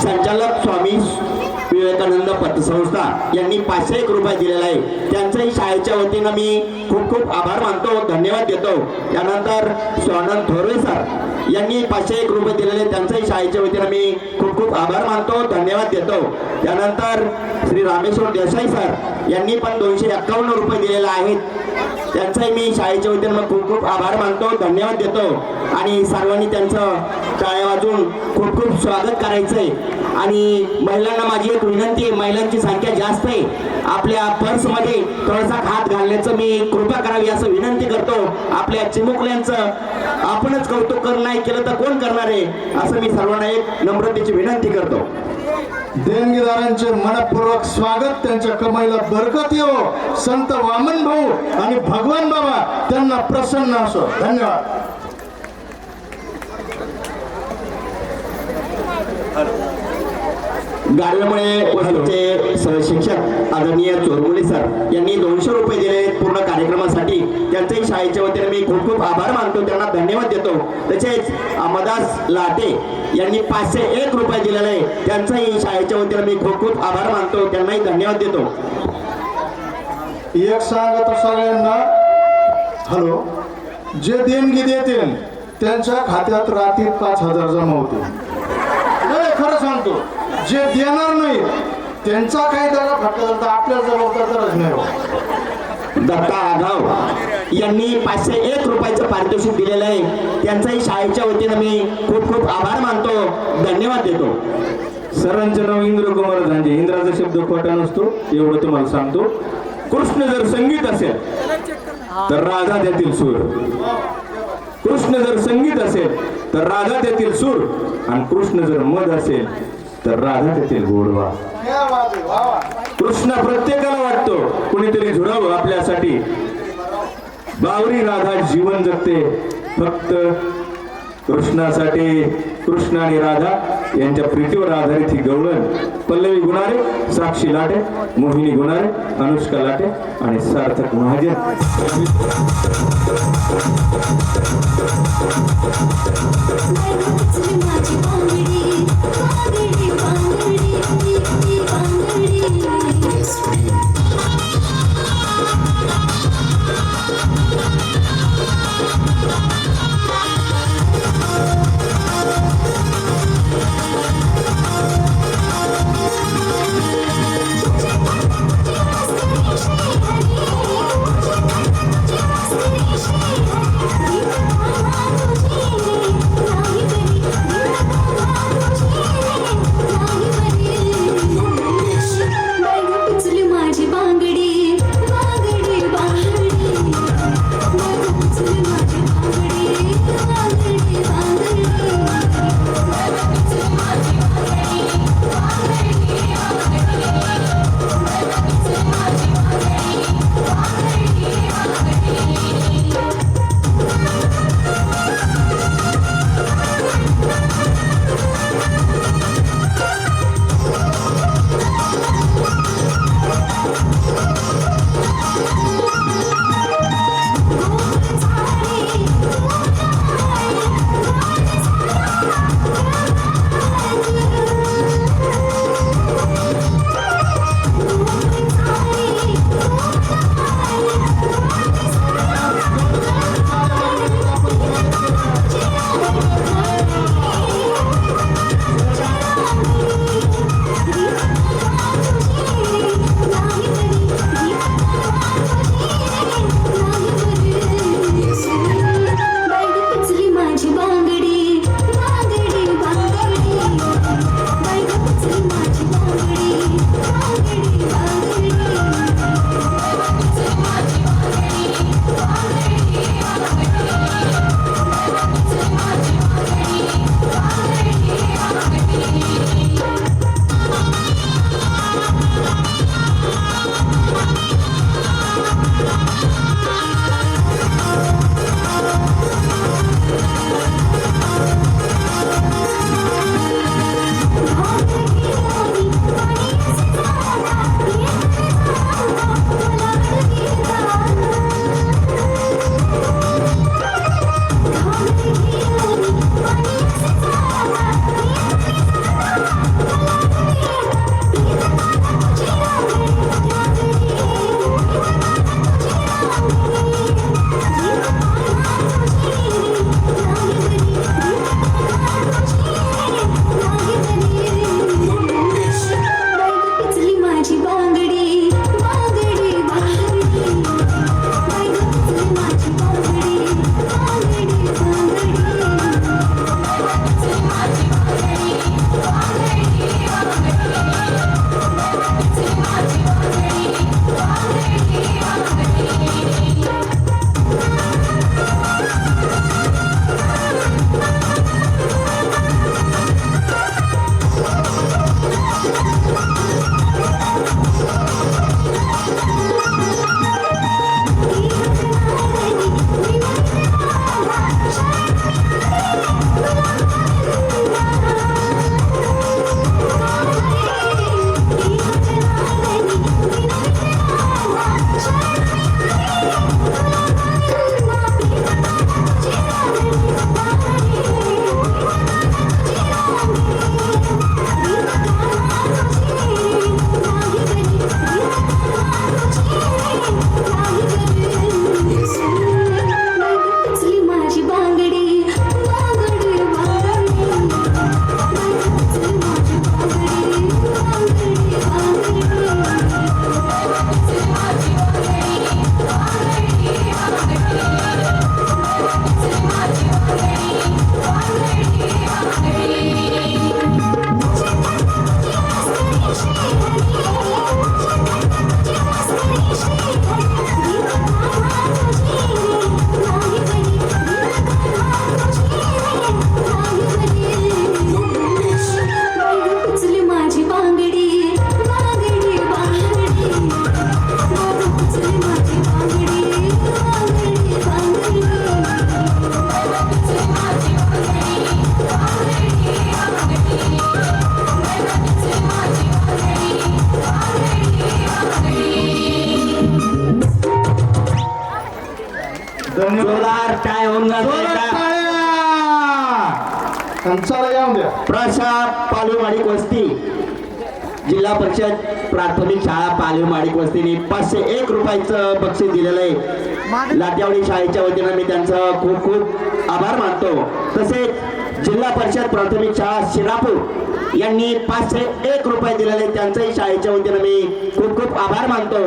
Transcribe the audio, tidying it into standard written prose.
संचालक स्वामी विवेकानंद पतसंस्था यांनी 501 रुपये दिलेला आहे, त्यांच्याही शाळेच्या वतीनं मी खूप खूप आभार मानतो, धन्यवाद देतो। त्यानंतर स्वानंद थोरवे सर यांनी 501 रुपये दिलेले, त्यांच्याही शाळेच्या वतीनं मी खूप खूप आभार मानतो, धन्यवाद देतो। त्यानंतर श्री रामेश्वर देसाई सर यांनी पण 251 रुपये दिलेले आहेत, त्यांचाही मी शाळेच्या वतीनं खूप खूप आभार मानतो, धन्यवाद देतो। आणि सर्वांनी त्यांचं टाळ्या वाजवून खूप खूप स्वागत करायचंय। आणि महिलांना माझी एक विनंती आहे, महिलांची संख्या जास्त आहे, आपल्या पर्समध्ये थोडासा हात घालण्याचं मी कृपा करावी असं विनंती करतो। आपल्या चिमुकल्यांचं आपणच कौतुक नाही केलं तर कोण करणार आहे, असं मी सर्वांना एक नम्रतेची विनंती करतो। देणगीदारांचे मनपूर्वक स्वागत, त्यांच्या कमाईला बरकत येवो, संत वामन भाऊ आणि भगवान बाबा त्यांना प्रसन्न असो। धन्यवाद। गाडवेमुळे वसंतचे सहशिक्षक आदरणीय चोरमुले सर यांनी 200 रुपये दिले पूर्ण कार्यक्रमासाठी, त्यांच्याही शाळेच्या वतीने मी खूप खूप आभार मानतो, त्यांना धन्यवाद देतो। तसेच अमदास लाटे यांनी 501 रुपये दिलेले आहे, त्यांच्याही शाळेच्या वतीने मी खूप खूप आभार मानतो, त्यांनाही धन्यवाद देतो। एक सांगतो सगळ्यांना, हॅलो, जे देणगी देतील त्यांच्या खात्यात रात्री 5000 जमा होतील। नाही, खरं सांगतो, जे देणार नाही त्यांचा काही त्याला फटका झाला तर आपल्याला जबाबदारच नाही हो। दत्ता आगाव यांनी 501 रुपयाचं पारितोषिक दिलेलं आहे, त्यांचाही शाळेच्या वतीनं मी खूप खूप आभार मानतो, धन्यवाद देतो। सरांचे नाव इंद्र कुमार झांजे, इंद्राचा शब्द खोटा नसतो एवढं तुम्हाला सांगतो। कृष्ण जर संगीत असेल तर राधा त्यातील सूर, कृष्ण जर संगीत असेल तर राधा त्यातील सूर, आणि कृष्ण जर मध असेल तर राधा त्यातील गोडवा। कृष्ण प्रत्येकाला वाटतो कुणीतरी झुरावं आपल्यासाठी, बावरी राधा जीवन जगते फक्त कृष्णासाठी। कृष्ण आणि राधा यांच्या प्रीतीवर आधारित ही गवळण। पल्लवी गुणारे, साक्षी लाटे, मोहिनी गुणारे, अनुष्का लाटे आणि सार्थक महाजन। जोरदार टाळ्या होऊन जातील जोरात एकदा. टाळ्या. आणि चला येऊन द्या. प्रशाप पालुमाडिक वस्ती जिल्हा परिषद प्राथमिक शाळा पालुमाडिक वस्तीने 501 रुपयाचं बक्षीस दिलेलं आहे. लाटेवाडी शाळेच्या वतीनं मी त्यांचं खूप खूप आभार मानतो. तसेच जिल्हा परिषद प्राथमिक शाळा शिरापूर यांनी 501 रुपये दिलेले त्यांचंही शाळेच्या वतीनं मी खूप खूप आभार मानतो.